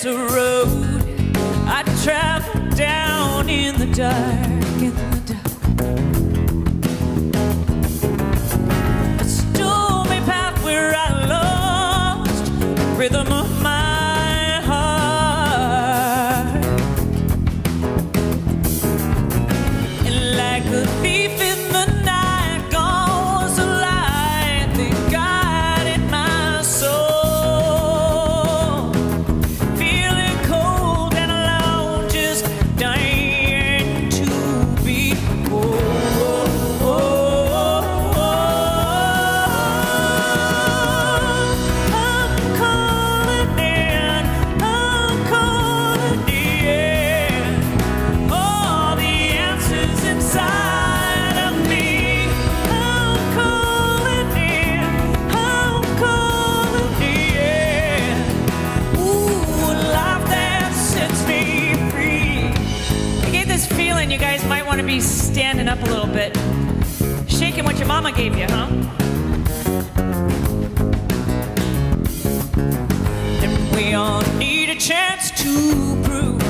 there's a road I travel down in the dark, in the dark. A stormy path where I lost the rhythm of my heart. And like a thief in the night goes the light that guided my soul. Feeling cold and alone, just dying to be whole. I'm calling in, I'm calling in. All the answers inside of me. I'm calling in, I'm calling in. Ooh, a life that sets me free. I get this feeling you guys might want to be standing up a little bit. Shaking what your mama gave you, huh? And we all need a chance to prove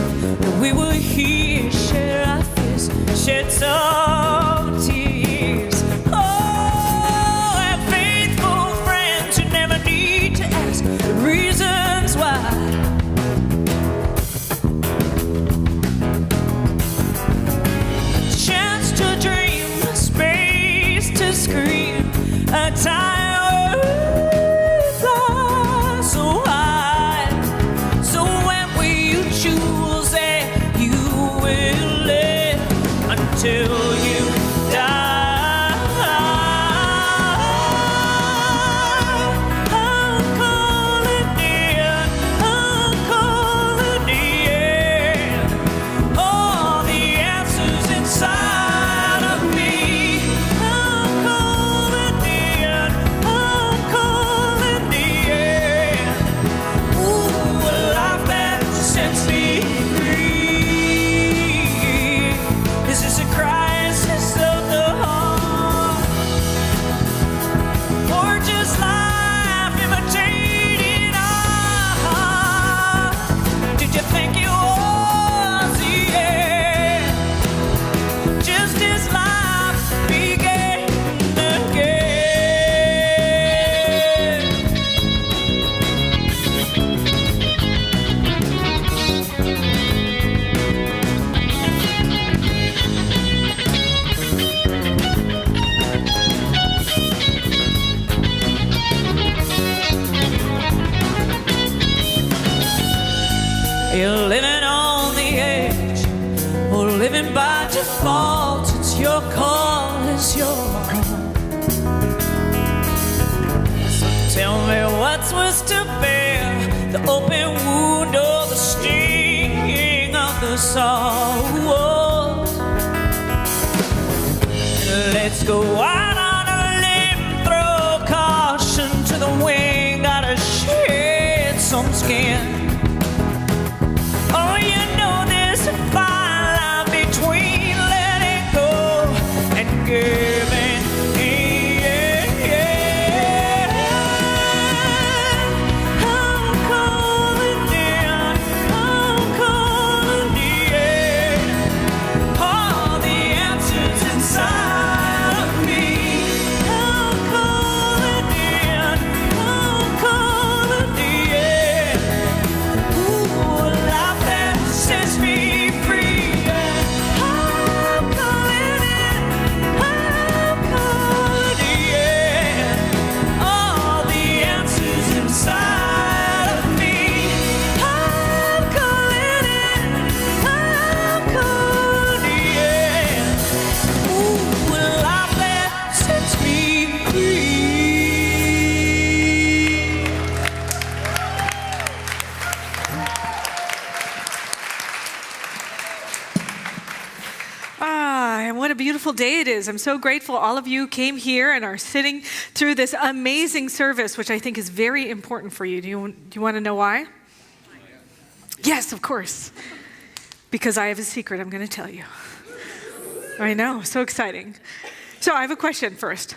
that we were here, share our fears, shed some tears. Oh, have faithful friends who never need to ask the reasons why. A chance to dream, a space to scream, a time we fly so high. So when will you choose that you will live until you die? I'm calling in, I'm calling in. All the answers inside of me. I'm calling in, I'm calling in. Ooh, a life that sets me free. Is this a crisis of the heart, or just life imitating art? Did you think it was the end? Just as life began again. You're living on the edge, or living by default. It's your call, it's your home. So tell me what's worse to bear, the open wound or the sting of the sorrow. Let's go out on a limb, throw caution to the wind, gotta shed some skin. Oh, you know there's a fine line between letting go and giving in. I'm calling in, I'm calling in. All the answers inside of me. I'm calling in, I'm calling in. Ooh, a life that sets me free. I'm calling in, I'm calling in. All the answers inside of me. I'm calling in, I'm calling in. Ooh, a life that sets me free. And what a beautiful day it is. I'm so grateful all of you came here and are sitting through this amazing service, which I think is very important for you. Do you want to know why? Yes, of course. Because I have a secret I'm going to tell you. I know, so exciting. So I have a question first.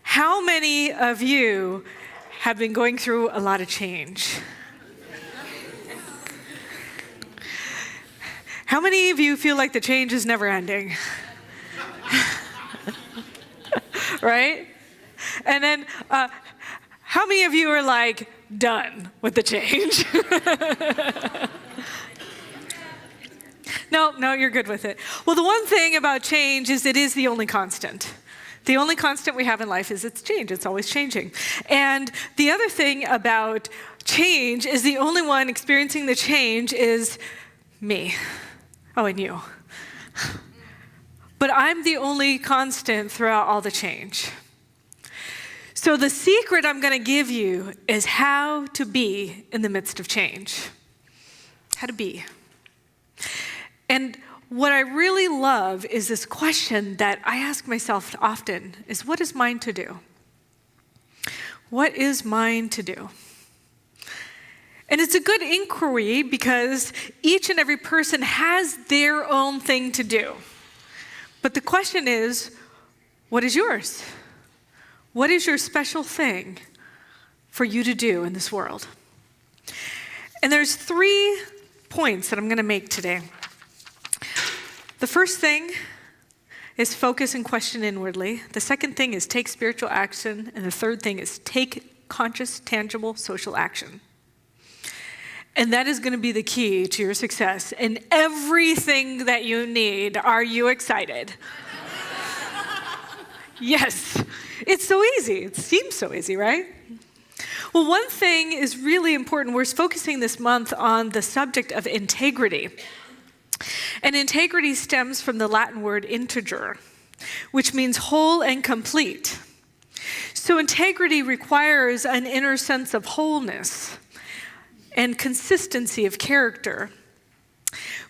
How many of you have been going through a lot of change? How many of you feel like the change is never ending? Right? And then, how many of you are like, done with the change? No, you're good with it. Well, the one thing about change is it is the only constant. The only constant we have in life is it's change. It's always changing. And the other thing about change is the only one experiencing the change is me. Oh, and you. But I'm the only constant throughout all the change. So the secret I'm going to give you is how to be in the midst of change. How to be. And what I really love is this question that I ask myself often is, what is mine to do? What is mine to do? And it's a good inquiry because each and every person has their own thing to do. But the question is, what is yours? What is your special thing for you to do in this world? And there's 3 points that I'm going to make today. The first thing is focus and question inwardly. The second thing is take spiritual action. And the third thing is take conscious, tangible, social action. And that is going to be the key to your success and everything that you need. Are you excited? Yes. It's so easy. It seems so easy, right? Well, one thing is really important. We're focusing this month on the subject of integrity. And integrity stems from the Latin word integer, which means whole and complete. So integrity requires an inner sense of wholeness and consistency of character.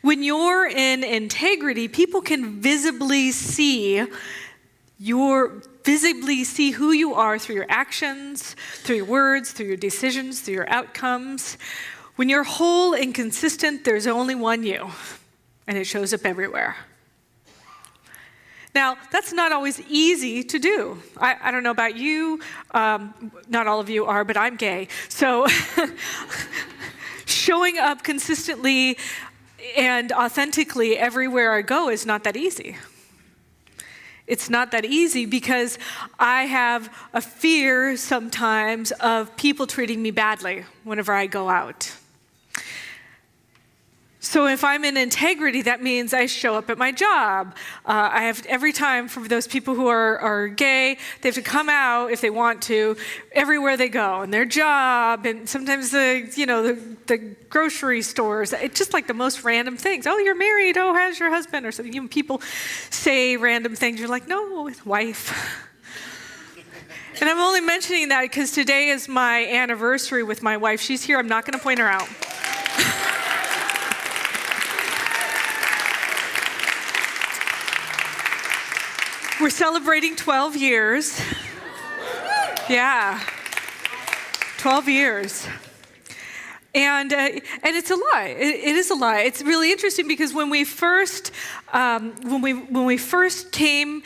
When you're in integrity, people can visibly see who you are through your actions, through your words, through your decisions, through your outcomes. When you're whole and consistent, there's only one you, and it shows up everywhere. Now, that's not always easy to do. I don't know about you. Not all of you are, but I'm gay. So showing up consistently and authentically everywhere I go is not that easy. It's not that easy because I have a fear sometimes of people treating me badly whenever I go out. So if I'm in integrity, that means I show up at my job. I have every time for those people who are gay, they have to come out if they want to, everywhere they go, in their job, and sometimes the grocery stores. It's just like the most random things. Oh, you're married. Oh, how's your husband? Or something. Even people say random things. You're like, no, wife. And I'm only mentioning that because today is my anniversary with my wife. She's here. I'm not going to point her out. We're celebrating 12 years. Yeah, 12 years. And it's a lie. It is a lie. It's really interesting because when we first came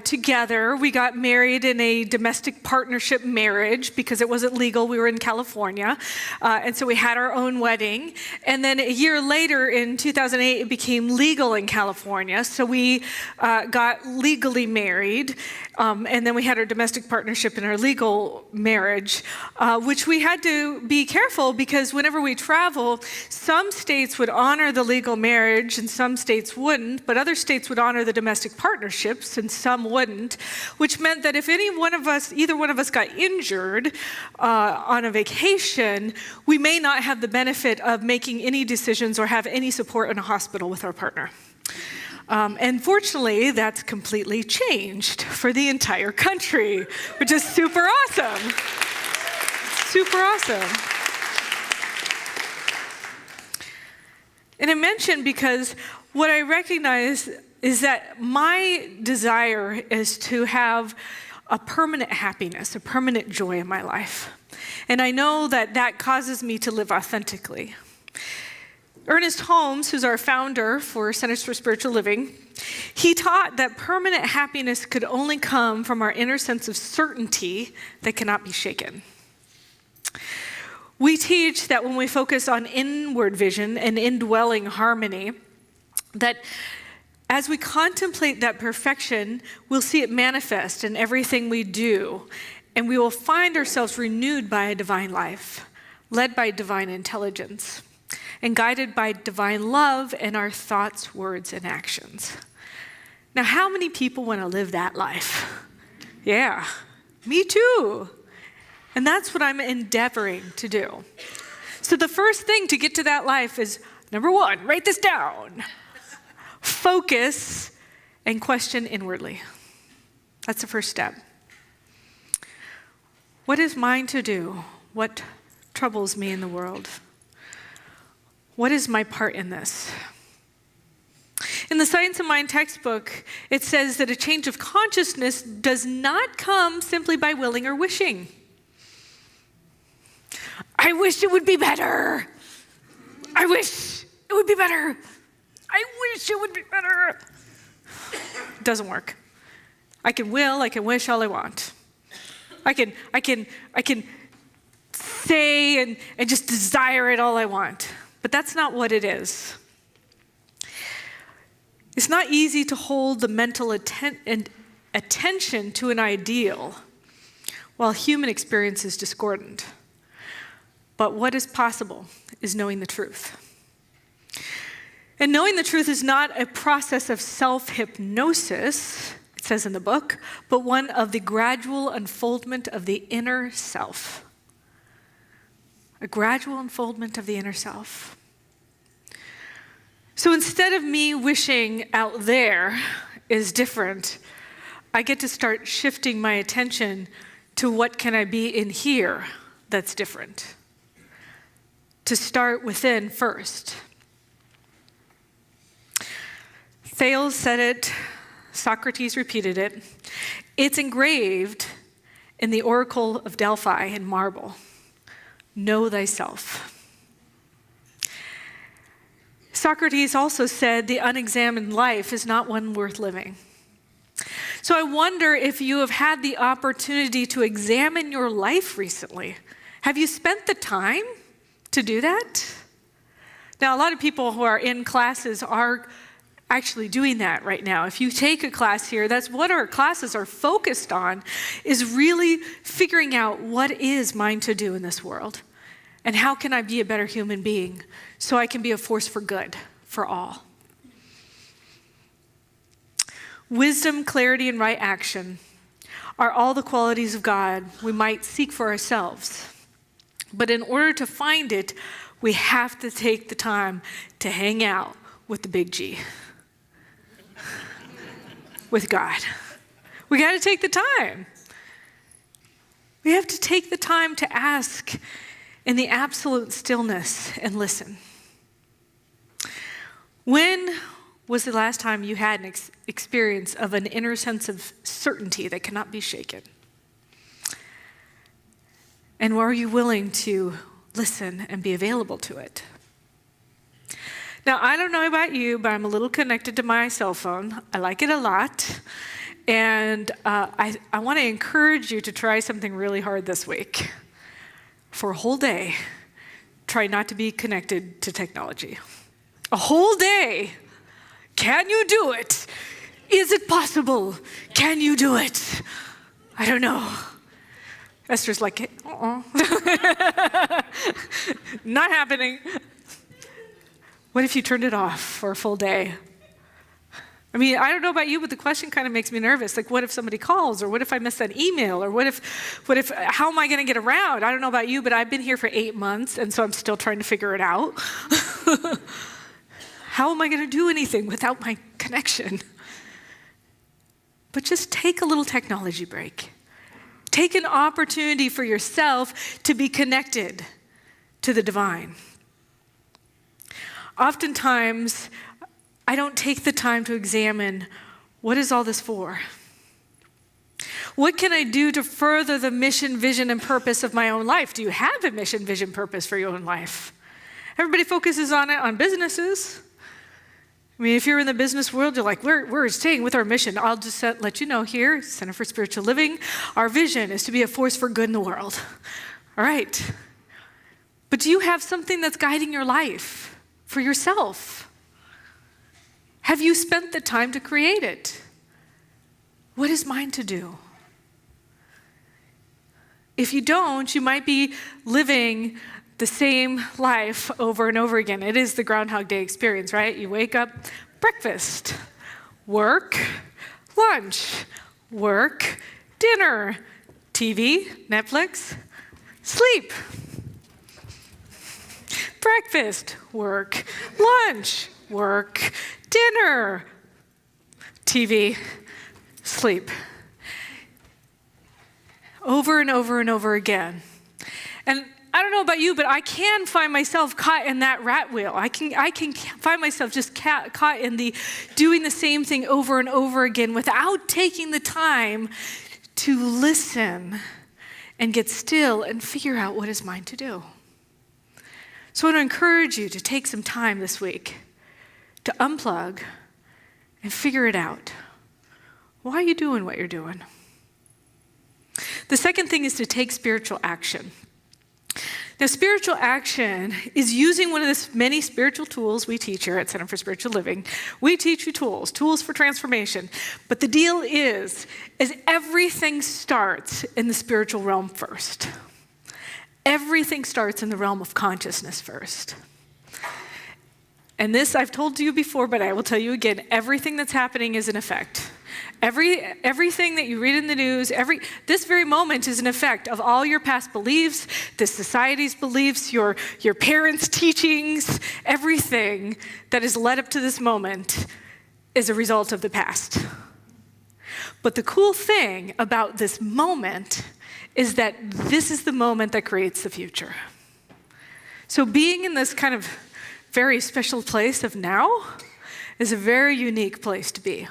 together, we got married in a domestic partnership marriage because it wasn't legal. We were in California, and so we had our own wedding. And then a year later, in 2008, it became legal in California. So we got legally married, and then we had our domestic partnership and our legal marriage, which we had to be careful because whenever we travel, some states would honor the legal marriage and some states wouldn't, but other states would honor the domestic partnerships and some wouldn't, which meant that if either one of us got injured on a vacation, we may not have the benefit of making any decisions or have any support in a hospital with our partner. And fortunately, that's completely changed for the entire country, which is super awesome. Super awesome. And I mentioned because what I recognize is that my desire is to have a permanent happiness, a permanent joy in my life. And I know that that causes me to live authentically. Ernest Holmes, who's our founder for Centers for Spiritual Living, he taught that permanent happiness could only come from our inner sense of certainty that cannot be shaken. We teach that when we focus on inward vision and indwelling harmony, that as we contemplate that perfection, we'll see it manifest in everything we do, and we will find ourselves renewed by a divine life, led by divine intelligence, and guided by divine love in our thoughts, words, and actions. Now, how many people want to live that life? Yeah, me too. And that's what I'm endeavoring to do. So the first thing to get to that life is, number one, write this down. Focus and question inwardly. That's the first step. What is mine to do? What troubles me in the world? What is my part in this? In the Science of Mind textbook, it says that a change of consciousness does not come simply by willing or wishing. I wish it would be better. I wish it would be better. I wish it would be better. It doesn't work. I can will, I can wish all I want. I can say and just desire it all I want. But that's not what it is. It's not easy to hold the mental attention to an ideal while human experience is discordant. But what is possible is knowing the truth. And knowing the truth is not a process of self-hypnosis, it says in the book, but one of the gradual unfoldment of the inner self. A gradual unfoldment of the inner self. So instead of me wishing out there is different, I get to start shifting my attention to what can I be in here that's different. To start within first. Thales said it, Socrates repeated it. It's engraved in the Oracle of Delphi in marble. Know thyself. Socrates also said the unexamined life is not one worth living. So I wonder if you have had the opportunity to examine your life recently. Have you spent the time to do that? Now, a lot of people who are in classes are actually doing that right now. If you take a class here, that's what our classes are focused on, is really figuring out what is mine to do in this world. And how can I be a better human being so I can be a force for good for all? Wisdom, clarity, and right action are all the qualities of God we might seek for ourselves. But in order to find it, we have to take the time to hang out with the big G, with God. We got to take the time. We have to take the time to ask in the absolute stillness and listen. When was the last time you had an experience of an inner sense of certainty that cannot be shaken? And are you willing to listen and be available to it? Now, I don't know about you, but I'm a little connected to my cell phone. I like it a lot. And I want to encourage you to try something really hard this week. For a whole day, try not to be connected to technology. A whole day. Can you do it? Is it possible? Can you do it? I don't know. Esther's like, not happening. What if you turned it off for a full day? I mean, I don't know about you, but the question kind of makes me nervous. Like, what if somebody calls? Or what if I miss that email? Or what if, how am I going to get around? I don't know about you, but I've been here for 8 months, and so I'm still trying to figure it out. How am I going to do anything without my connection? But just take a little technology break. Take an opportunity for yourself to be connected to the divine. Oftentimes, I don't take the time to examine, what is all this for? What can I do to further the mission, vision, and purpose of my own life? Do you have a mission, vision, purpose for your own life? Everybody focuses on it on businesses. I mean, if you're in the business world, you're like, we're staying with our mission. I'll just let you know here, Center for Spiritual Living, our vision is to be a force for good in the world. All right. But do you have something that's guiding your life for yourself? Have you spent the time to create it? What is mine to do? If you don't, you might be living the same life over and over again. It is the Groundhog Day experience, right? You wake up, breakfast, work, lunch, work, dinner, TV, Netflix, sleep. Breakfast, work, lunch, work, dinner, TV, sleep. Over and over and over again. And I don't know about you, but I can find myself caught in that rat wheel. I can find myself just caught in the doing the same thing over and over again without taking the time to listen and get still and figure out what is mine to do. So I want to encourage you to take some time this week to unplug and figure it out. Why are you doing what you're doing? The second thing is to take spiritual action. Now, spiritual action is using one of the many spiritual tools we teach here at Center for Spiritual Living. We teach you tools for transformation. But the deal is everything starts in the spiritual realm first. Everything starts in the realm of consciousness first. And this I've told you before, but I will tell you again, everything that's happening is an effect. Everything that you read in the news, this very moment is an effect of all your past beliefs, the society's beliefs, your parents' teachings, everything that has led up to this moment is a result of the past. But the cool thing about this moment is that this is the moment that creates the future. So being in this kind of very special place of now is a very unique place to be.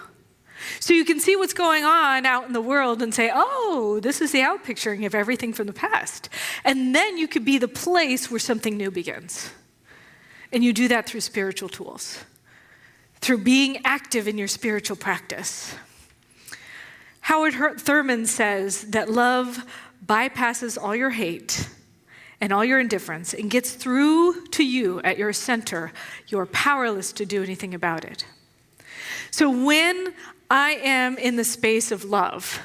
So you can see what's going on out in the world and say, oh, this is the outpicturing of everything from the past. And then you could be the place where something new begins. And you do that through spiritual tools, through being active in your spiritual practice. Howard Thurman says that love bypasses all your hate and all your indifference and gets through to you at your center. You're powerless to do anything about it. So when I am in the space of love,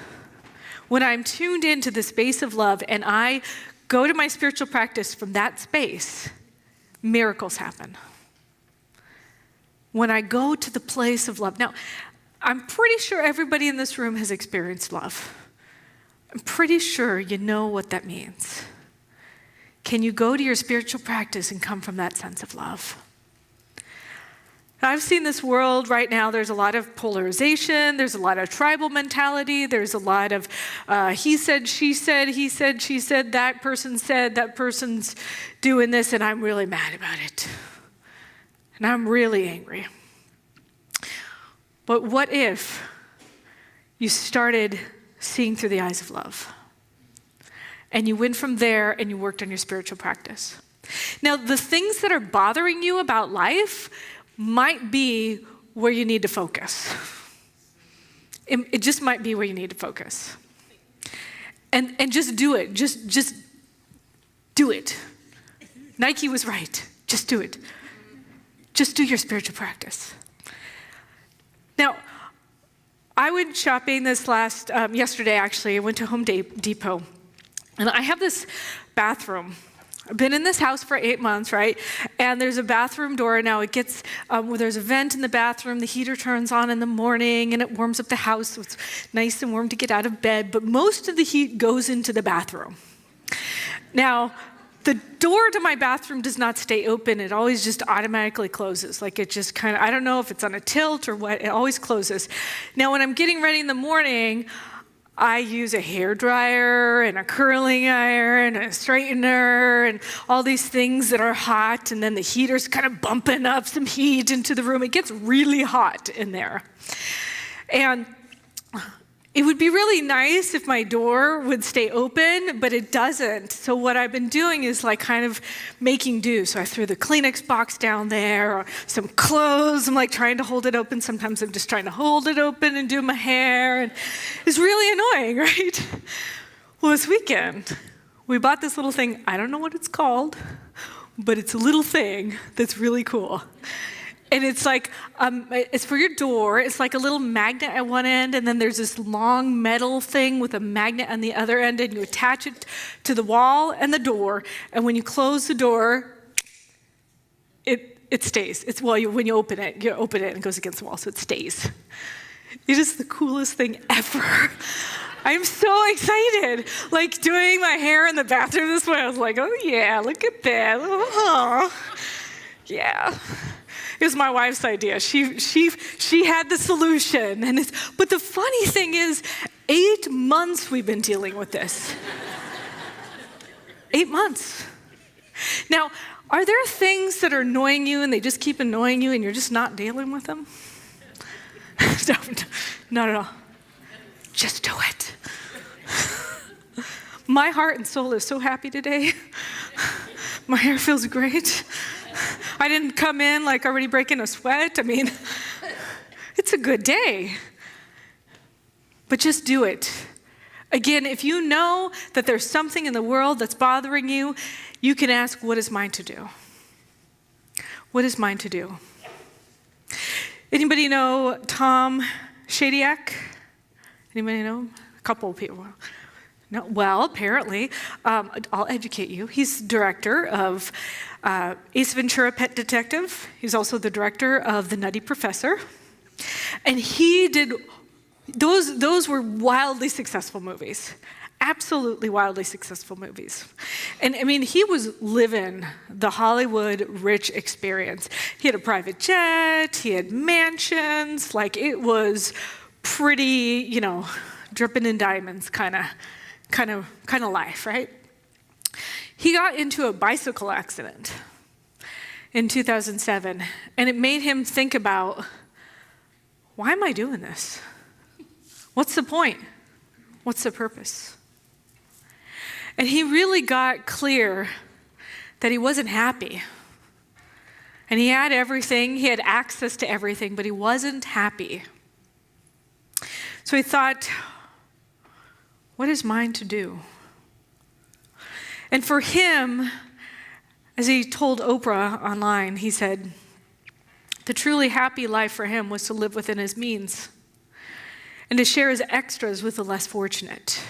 when I'm tuned into the space of love and I go to my spiritual practice from that space, miracles happen. When I go to the place of love. Now, I'm pretty sure everybody in this room has experienced love. I'm pretty sure you know what that means. Can you go to your spiritual practice and come from that sense of love? I've seen this world right now, there's a lot of polarization, there's a lot of tribal mentality, there's a lot of he said, she said, he said, she said, that person's doing this, and I'm really mad about it. And I'm really angry. But what if you started seeing through the eyes of love? And you went from there and you worked on your spiritual practice. Now, the things that are bothering you about life might be where you need to focus. It just might be where you need to focus. And just do it. Just do it. Nike was right. Just do it. Just do your spiritual practice. Now, I went shopping yesterday actually. I went to Home Depot. And I have this bathroom. I've been in this house for 8 months, right? And there's a bathroom door. Now it gets, there's a vent in the bathroom. The heater turns on in the morning and it warms up the house. So it's nice and warm to get out of bed. But most of the heat goes into the bathroom. Now, the door to my bathroom does not stay open. It always just automatically closes. Like it just kind of, I don't know if it's on a tilt or what, it always closes. Now, when I'm getting ready in the morning, I use a hairdryer and a curling iron and a straightener and all these things that are hot, and then the heater's kind of bumping up some heat into the room. It gets really hot in there. And it would be really nice if my door would stay open, but it doesn't. So what I've been doing is like kind of making do. So I threw the Kleenex box down there, or some clothes. I'm like trying to hold it open. Sometimes I'm just trying to hold it open and do my hair. And it's really annoying, right? Well, this weekend, we bought this little thing. I don't know what it's called, but it's a little thing that's really cool. And it's like, it's for your door. It's like a little magnet at one end, and then there's this long metal thing with a magnet on the other end, and you attach it to the wall and the door. And when you close the door, it stays. When you open it and it goes against the wall, so it stays. It is the coolest thing ever. I'm so excited. Like doing my hair in the bathroom this way, I was like, oh yeah, look at that. Oh, yeah. It was my wife's idea. She had the solution. But the funny thing is, 8 months we've been dealing with this. 8 months. Now, are there things that are annoying you and they just keep annoying you and you're just not dealing with them? No, not at all. Just do it. My heart and soul is so happy today. My hair feels great. I didn't come in like already breaking a sweat. I mean, it's a good day. But just do it. Again, if you know that there's something in the world that's bothering you, you can ask, what is mine to do? What is mine to do? Anybody know Tom Shadyac? Anybody know? A couple of people. No, well, apparently, I'll educate you. He's director of Ace Ventura: Pet Detective. He's also the director of The Nutty Professor. And he did, those were wildly successful movies. Absolutely wildly successful movies. And I mean, he was living the Hollywood rich experience. He had a private jet, he had mansions, like it was pretty, dripping in diamonds kind of life, right? He got into a bicycle accident in 2007, and it made him think about, why am I doing this? What's the point? What's the purpose? And he really got clear that he wasn't happy. And he had everything, he had access to everything, but he wasn't happy. So he thought, what is mine to do? And for him, as he told Oprah online, he said, the truly happy life for him was to live within his means and to share his extras with the less fortunate.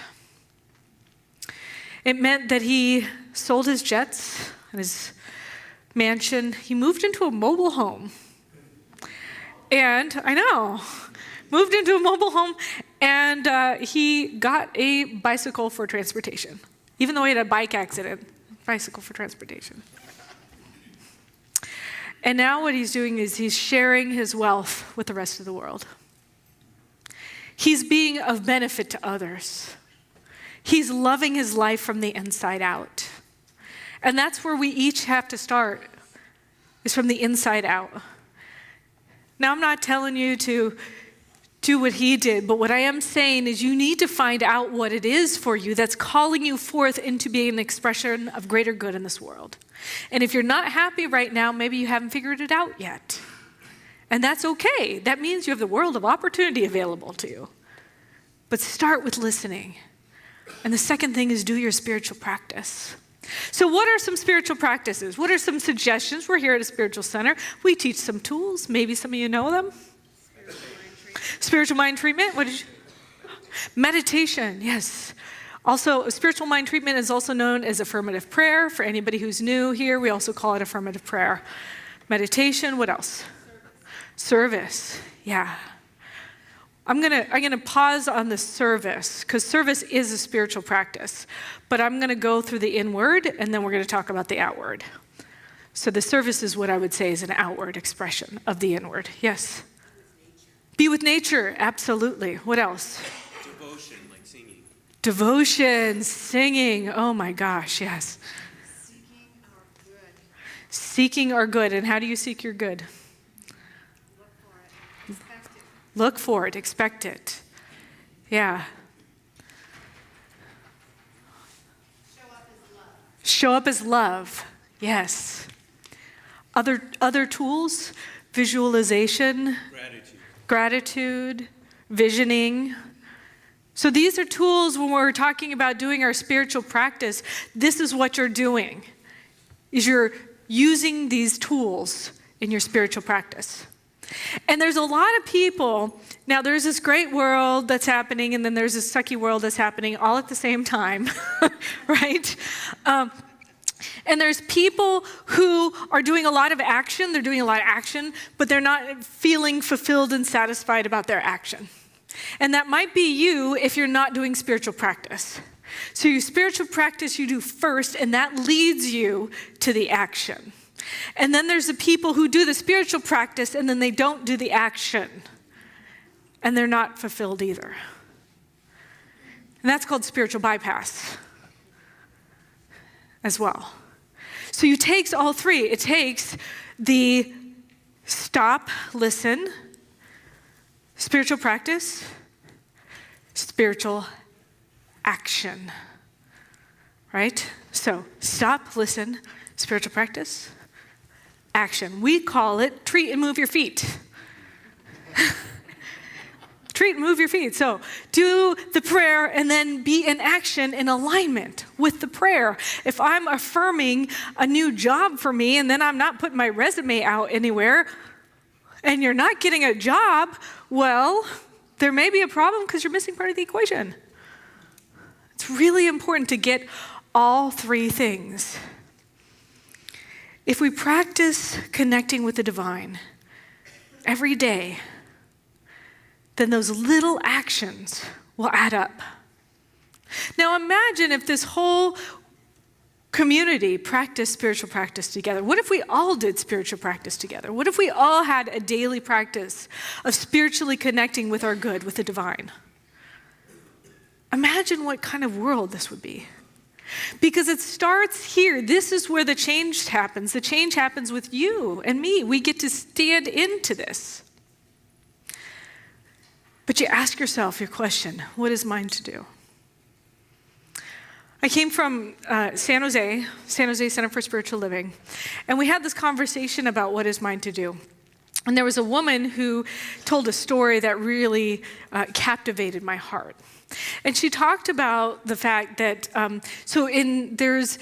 It meant that he sold his jets and his mansion. He moved into a mobile home. And moved into a mobile home, and he got a bicycle for transportation. Even though he had a bike accident, bicycle for transportation. And now what he's doing is he's sharing his wealth with the rest of the world. He's being of benefit to others. He's loving his life from the inside out. And that's where we each have to start, is from the inside out. Now, I'm not telling you to do what he did, but what I am saying is you need to find out what it is for you that's calling you forth into being an expression of greater good in this world. And if you're not happy right now, maybe you haven't figured it out yet. And that's okay. That means you have the world of opportunity available to you. But start with listening. And the second thing is do your spiritual practice. So what are some spiritual practices? What are some suggestions? We're here at a spiritual center. We teach some tools. Maybe some of you know them. Spiritual mind treatment. Meditation, yes. Also, spiritual mind treatment is also known as affirmative prayer. For anybody who's new here, we also call it affirmative prayer. Meditation, what else? Service, yeah. I'm gonna pause on the service, because service is a spiritual practice. But I'm gonna go through the inward, and then we're gonna talk about the outward. So the service is what I would say is an outward expression of the inward. Yes? Be with nature, absolutely. What else? Devotion, like singing. Devotion, singing, oh my gosh, yes. Seeking our good. Seeking our good, and how do you seek your good? Look for it. Expect it. Yeah. Show up as love. Yes. Other tools, visualization, gratitude, visioning. So these are tools when we're talking about doing our spiritual practice. This is what you're doing. Is you're using these tools in your spiritual practice. And there's a lot of people, now there's this great world that's happening, and then there's this sucky world that's happening all at the same time, right? And there's people who are doing a lot of action, but they're not feeling fulfilled and satisfied about their action. And that might be you if you're not doing spiritual practice. So your spiritual practice you do first, and that leads you to the action. And then there's the people who do the spiritual practice and then they don't do the action. And they're not fulfilled either. And that's called spiritual bypass as well. So it takes all three. It takes the stop, listen, spiritual practice, spiritual action. Right? So stop, listen, spiritual practice, action. We call it treat and move your feet. Treat and move your feet. So do the prayer and then be in action in alignment with the prayer. If I'm affirming a new job for me and then I'm not putting my resume out anywhere and you're not getting a job, well, there may be a problem because you're missing part of the equation. It's really important to get all three things. If we practice connecting with the divine every day, then those little actions will add up. Now imagine if this whole community practiced spiritual practice together. What if we all did spiritual practice together? What if we all had a daily practice of spiritually connecting with our good, with the divine? Imagine what kind of world this would be. Because it starts here. This is where the change happens. The change happens with you and me. We get to stand into this. But you ask yourself your question, what is mine to do? I came from San Jose Center for Spiritual Living, and we had this conversation about what is mine to do. And there was a woman who told a story that really captivated my heart. And she talked about the fact that, there's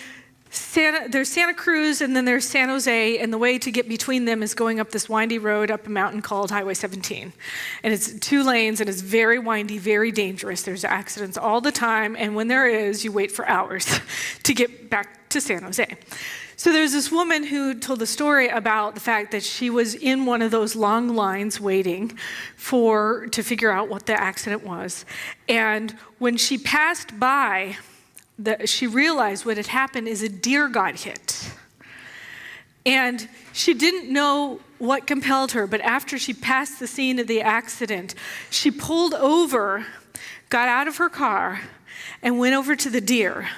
Santa Cruz and then there's San Jose, and the way to get between them is going up this windy road up a mountain called Highway 17. And it's 2 lanes and it's very windy, very dangerous. There's accidents all the time, and when there is, you wait for hours to get back to San Jose. So there's this woman who told the story about the fact that she was in one of those long lines waiting to figure out what the accident was. And when she passed by, she realized what had happened is a deer got hit. And she didn't know what compelled her, but after she passed the scene of the accident, she pulled over, got out of her car, and went over to the deer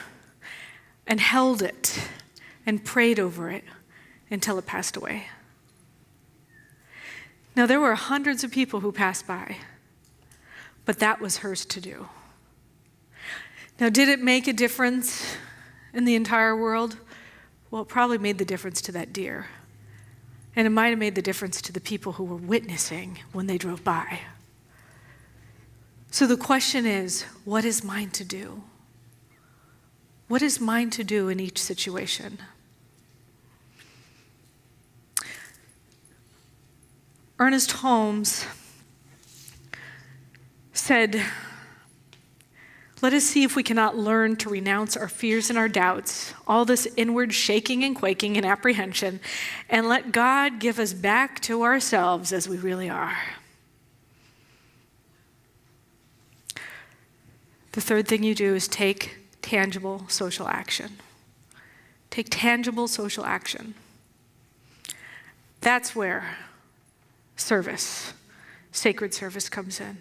and held it and prayed over it until it passed away. Now, there were hundreds of people who passed by, but that was hers to do. Now, did it make a difference in the entire world? Well, it probably made the difference to that deer. And it might have made the difference to the people who were witnessing when they drove by. So the question is, what is mine to do? What is mine to do in each situation? Ernest Holmes said, "Let us see if we cannot learn to renounce our fears and our doubts, all this inward shaking and quaking and apprehension, and let God give us back to ourselves as we really are." The third thing you do is take tangible social action. Take tangible social action. That's where service, sacred service comes in.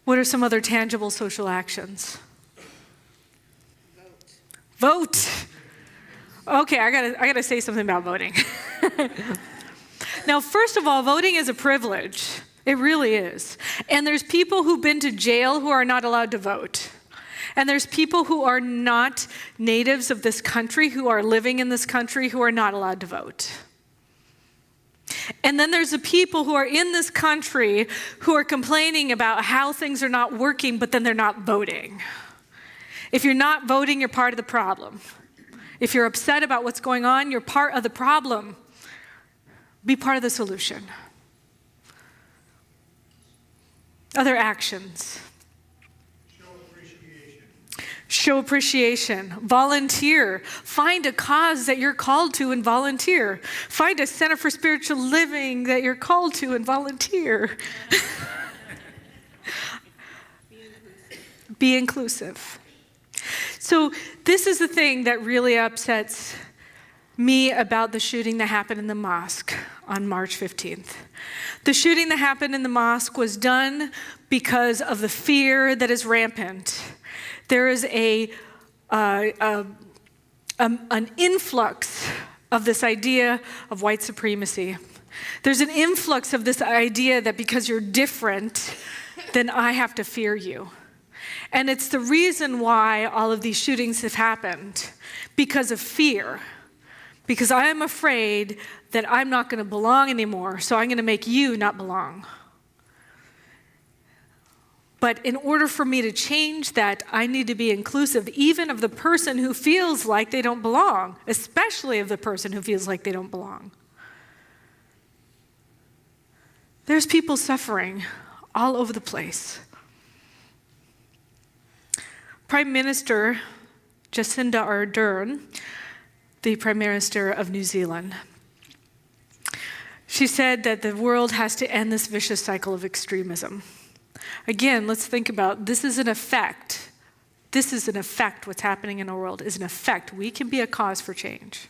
What are some other tangible social actions? Vote. Okay, I gotta say something about voting. Now, first of all, voting is a privilege. It really is. And there's people who've been to jail who are not allowed to vote. And there's people who are not natives of this country, who are living in this country, who are not allowed to vote. And then there's the people who are in this country who are complaining about how things are not working, but then they're not voting. If you're not voting, you're part of the problem. If you're upset about what's going on, you're part of the problem. Be part of the solution. Other actions. Show appreciation. Volunteer. Find a cause that you're called to and volunteer. Find a center for spiritual living that you're called to and volunteer. Be inclusive. So this is the thing that really upsets me about the shooting that happened in the mosque on March 15th. The shooting that happened in the mosque was done because of the fear that is rampant. There is an influx of this idea of white supremacy. There's an influx of this idea that because you're different, then I have to fear you. And it's the reason why all of these shootings have happened, because of fear. Because I am afraid that I'm not going to belong anymore, so I'm going to make you not belong. But in order for me to change that, I need to be inclusive, even of the person who feels like they don't belong, especially of the person who feels like they don't belong. There's people suffering all over the place. Prime Minister Jacinda Ardern, the Prime Minister of New Zealand, she said that the world has to end this vicious cycle of extremism. Again, let's think about this is an effect. This is an effect. What's happening in our world is an effect. We can be a cause for change.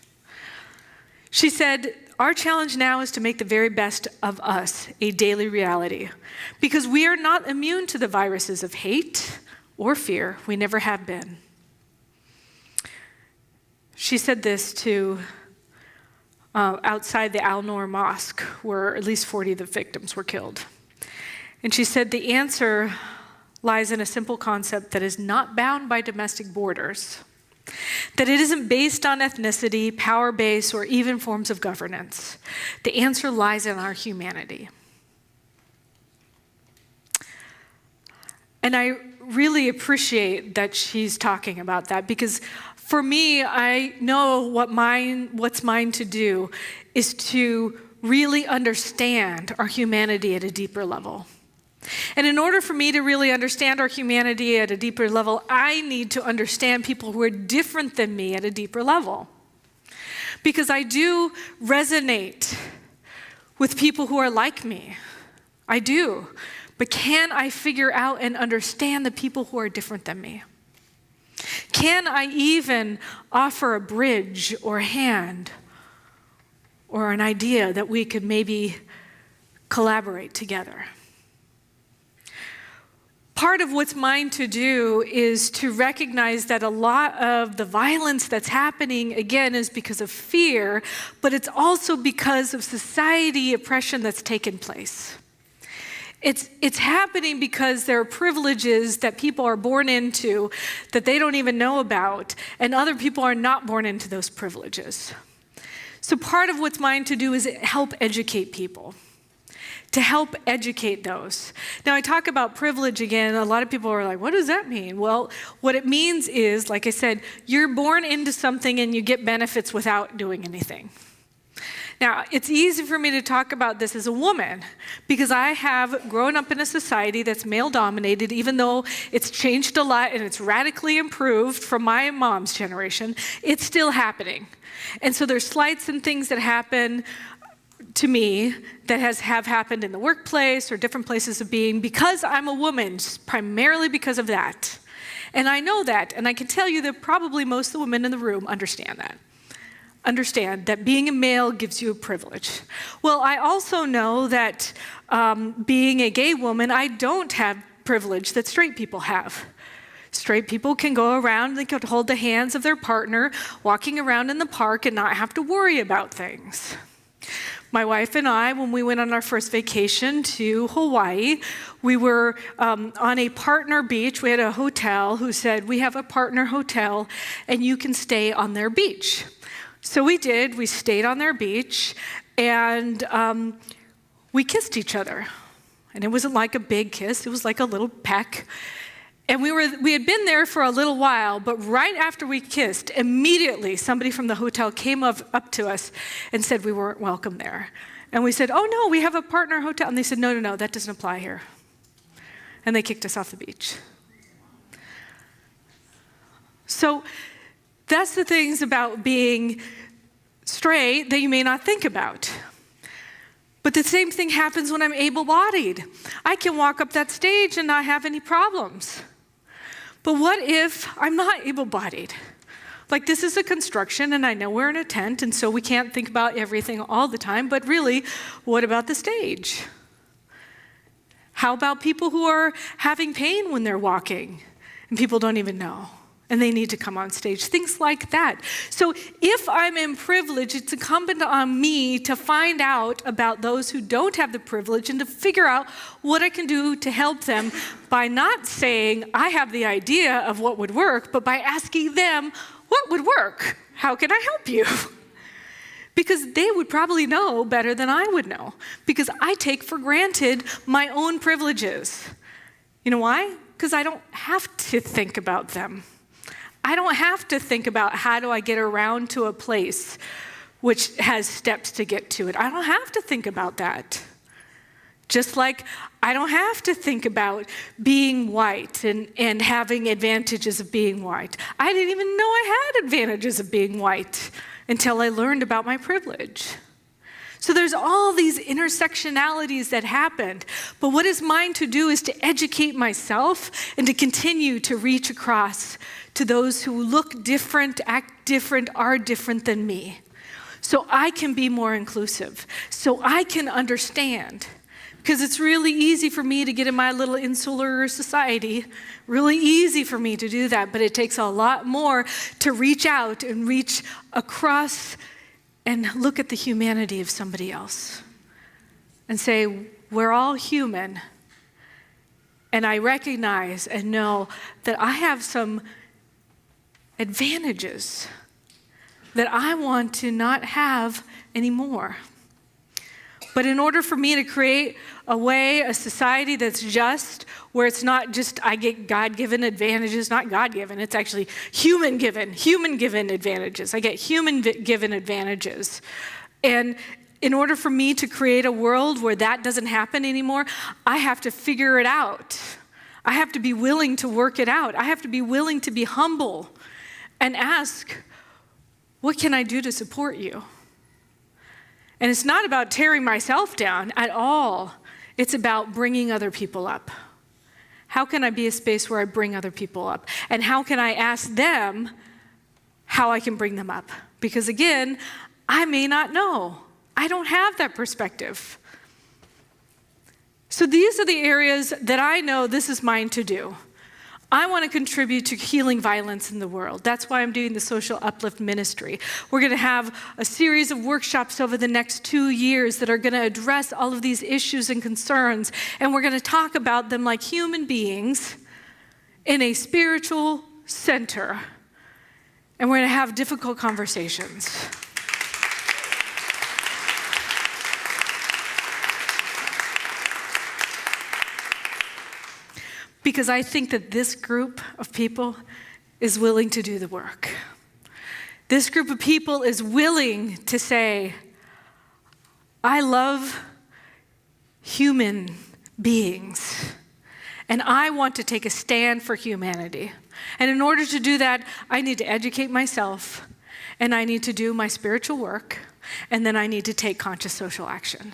She said, our challenge now is to make the very best of us a daily reality, because we are not immune to the viruses of hate or fear. We never have been. She said this to outside the Al-Noor Mosque, where at least 40 of the victims were killed. And she said the answer lies in a simple concept that is not bound by domestic borders, that it isn't based on ethnicity, power base, or even forms of governance. The answer lies in our humanity. And I really appreciate that she's talking about that, because for me, I know what's mine to do is to really understand our humanity at a deeper level. And in order for me to really understand our humanity at a deeper level, I need to understand people who are different than me at a deeper level. Because I do resonate with people who are like me. I do. But can I figure out and understand the people who are different than me? Can I even offer a bridge or a hand or an idea that we could maybe collaborate together? Part of what's mine to do is to recognize that a lot of the violence that's happening, again, is because of fear, but it's also because of society oppression that's taken place. It's happening because there are privileges that people are born into that they don't even know about, and other people are not born into those privileges. So part of what's mine to do is help educate people, to help educate those. Now, I talk about privilege again. A lot of people are like, what does that mean? Well, what it means is, like I said, you're born into something and you get benefits without doing anything. Now, it's easy for me to talk about this as a woman because I have grown up in a society that's male-dominated, even though it's changed a lot and it's radically improved from my mom's generation, it's still happening. And so there's slights and things that happen to me that have happened in the workplace or different places of being because I'm a woman, primarily because of that. And I know that, and I can tell you that probably most of the women in the room understand that. Understand that being a male gives you a privilege. Well, I also know that being a gay woman, I don't have privilege that straight people have. Straight people can go around, they can hold the hands of their partner, walking around in the park and not have to worry about things. My wife and I, when we went on our first vacation to Hawaii, we were on a partner beach. We had a hotel who said, we have a partner hotel and you can stay on their beach. So we did. We stayed on their beach, and we kissed each other. And it wasn't like a big kiss. It was like a little peck. And we had been there for a little while, but right after we kissed, immediately somebody from the hotel came up to us and said we weren't welcome there. And we said, oh no, we have a partner hotel. And they said, no, that doesn't apply here. And they kicked us off the beach. So that's the things about being straight that you may not think about. But the same thing happens when I'm able-bodied. I can walk up that stage and not have any problems. But what if I'm not able-bodied? Like, this is a construction, and I know we're in a tent, and so we can't think about everything all the time, but really, what about the stage? How about people who are having pain when they're walking, and people don't even know, and they need to come on stage? Things like that. So if I'm in privilege, it's incumbent on me to find out about those who don't have the privilege and to figure out what I can do to help them by not saying, I have the idea of what would work, but by asking them, what would work? How can I help you? Because they would probably know better than I would know, because I take for granted my own privileges. You know why? Because I don't have to think about them. I don't have to think about how do I get around to a place which has steps to get to it. I don't have to think about that. Just like I don't have to think about being white and having advantages of being white. I didn't even know I had advantages of being white until I learned about my privilege. So there's all these intersectionalities that happened. But what is mine to do is to educate myself and to continue to reach across to those who look different, act different, are different than me. So I can be more inclusive. So I can understand. Because it's really easy for me to get in my little insular society, really easy for me to do that, but it takes a lot more to reach out and reach across and look at the humanity of somebody else and say, we're all human, and I recognize and know that I have some advantages that I want to not have anymore. But in order for me to create a society that's just, where it's not just I get God-given advantages, not God-given, it's actually human-given advantages. I get human-given advantages. And in order for me to create a world where that doesn't happen anymore, I have to figure it out. I have to be willing to work it out. I have to be willing to be humble and ask, what can I do to support you? And it's not about tearing myself down at all. It's about bringing other people up. How can I be a space where I bring other people up? And how can I ask them how I can bring them up? Because again, I may not know. I don't have that perspective. So these are the areas that I know this is mine to do. I want to contribute to healing violence in the world. That's why I'm doing the Social Uplift Ministry. We're going to have a series of workshops over the next 2 years that are going to address all of these issues and concerns, and we're going to talk about them like human beings in a spiritual center, and we're going to have difficult conversations. Because I think that this group of people is willing to do the work. This group of people is willing to say, I love human beings, and I want to take a stand for humanity. And in order to do that, I need to educate myself, and I need to do my spiritual work, and then I need to take conscious social action.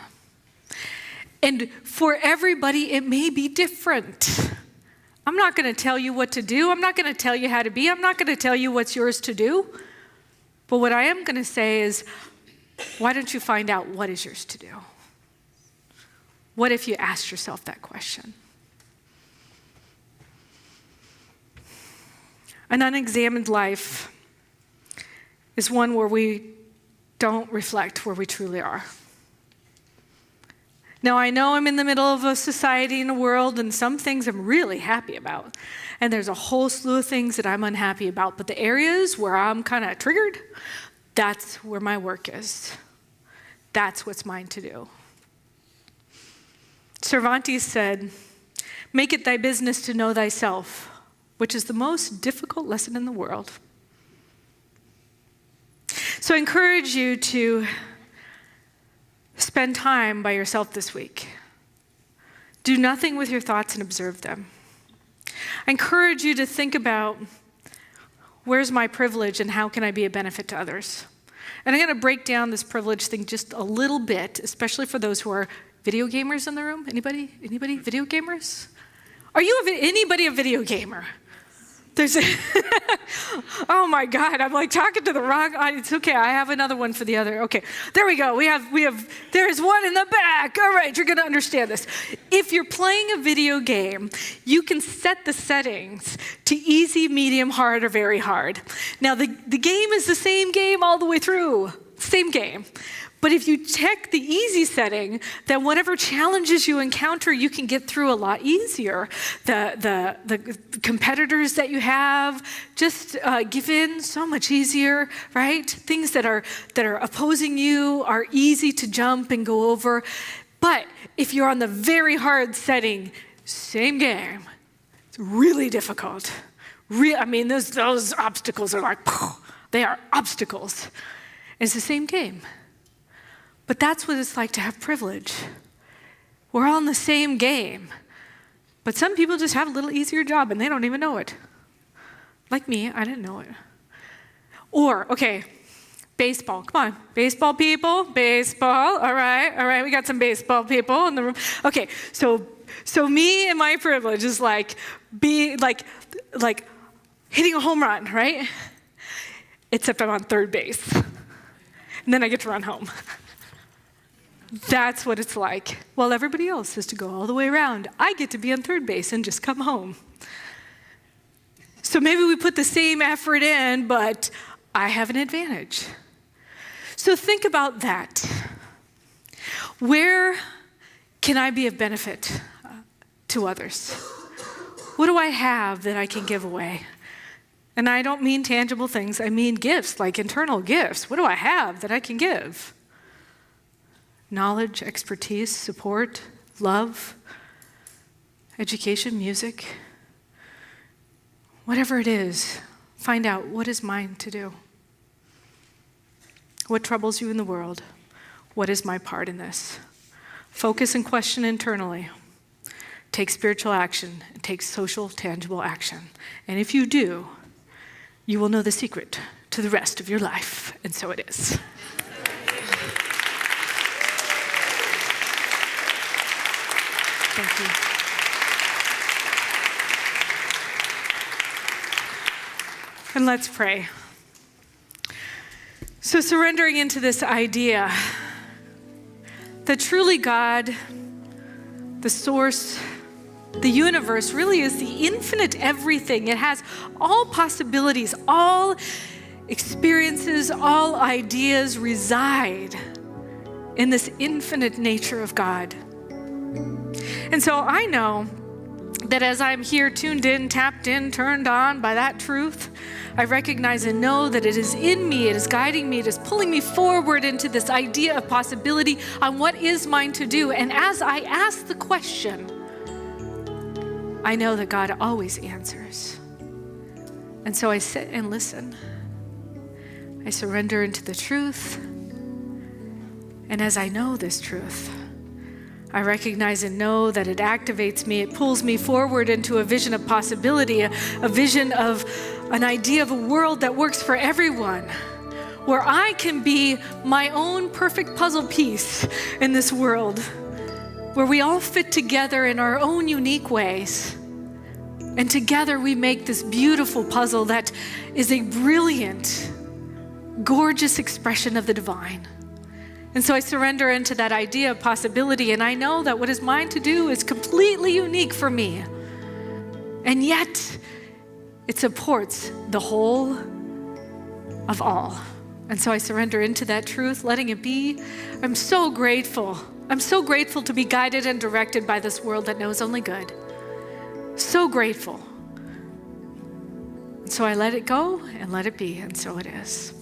And for everybody, it may be different. I'm not going to tell you what to do. I'm not going to tell you how to be. I'm not going to tell you what's yours to do. But what I am going to say is, why don't you find out what is yours to do? What if you asked yourself that question? An unexamined life is one where we don't reflect where we truly are. Now, I know I'm in the middle of a society and a world, and some things I'm really happy about. And there's a whole slew of things that I'm unhappy about. But the areas where I'm kind of triggered, that's where my work is. That's what's mine to do. Cervantes said, "Make it thy business to know thyself," which is the most difficult lesson in the world. So I encourage you to Spend time by yourself this week. Do nothing with your thoughts and observe them. I encourage you to think about, where's my privilege and how can I be a benefit to others? And I'm going to break down this privilege thing just a little bit, especially for those who are video gamers in the room. Anybody video gamers? Are you anybody a video gamer? There's oh my God, I'm like talking to the wrong audience. Okay, I have another one for the other. Okay, there we go. We have, there's one in the back. All right, you're gonna understand this. If you're playing a video game, you can set the settings to easy, medium, hard, or very hard. Now the game is the same game all the way through, same game. But if you check the easy setting, then whatever challenges you encounter, you can get through a lot easier. The competitors that you have, just give in so much easier, right? Things that are opposing you are easy to jump and go over. But if you're on the very hard setting, same game, it's really difficult. I mean, those obstacles are like, they are obstacles. And it's the same game. But that's what it's like to have privilege. We're all in the same game. But some people just have a little easier job and they don't even know it. Like me, I didn't know it. Or, okay, baseball. Come on, baseball people, baseball. All right, we got some baseball people in the room. Okay, so me and my privilege is like hitting a home run, right? Except I'm on third base. And then I get to run home. That's what it's like. While everybody else has to go all the way around, I get to be on third base and just come home. So maybe we put the same effort in, but I have an advantage. So think about that. Where can I be of benefit to others? What do I have that I can give away? And I don't mean tangible things, I mean gifts, like internal gifts. What do I have that I can give? Knowledge, expertise, support, love, education, music. Whatever it is, find out what is mine to do. What troubles you in the world? What is my part in this? Focus and question internally. Take spiritual action. Take social, tangible action. And if you do, you will know the secret to the rest of your life. And so it is. Thank you. And let's pray. So surrendering into this idea that truly God, the source, the universe really is the infinite everything. It has all possibilities, all experiences, all ideas reside in this infinite nature of God. And so I know that as I'm here tuned in, tapped in, turned on by that truth, I recognize and know that it is in me, it is guiding me, it is pulling me forward into this idea of possibility on what is mine to do. And as I ask the question, I know that God always answers. And so I sit and listen. I surrender into the truth. And as I know this truth, I recognize and know that it activates me, it pulls me forward into a vision of possibility, a vision of an idea of a world that works for everyone, where I can be my own perfect puzzle piece in this world, where we all fit together in our own unique ways. And together we make this beautiful puzzle that is a brilliant, gorgeous expression of the divine. And so I surrender into that idea of possibility, and I know that what is mine to do is completely unique for me. And yet, it supports the whole of all. And so I surrender into that truth, letting it be. I'm so grateful. I'm so grateful to be guided and directed by this world that knows only good. So grateful. So I let it go and let it be, and so it is.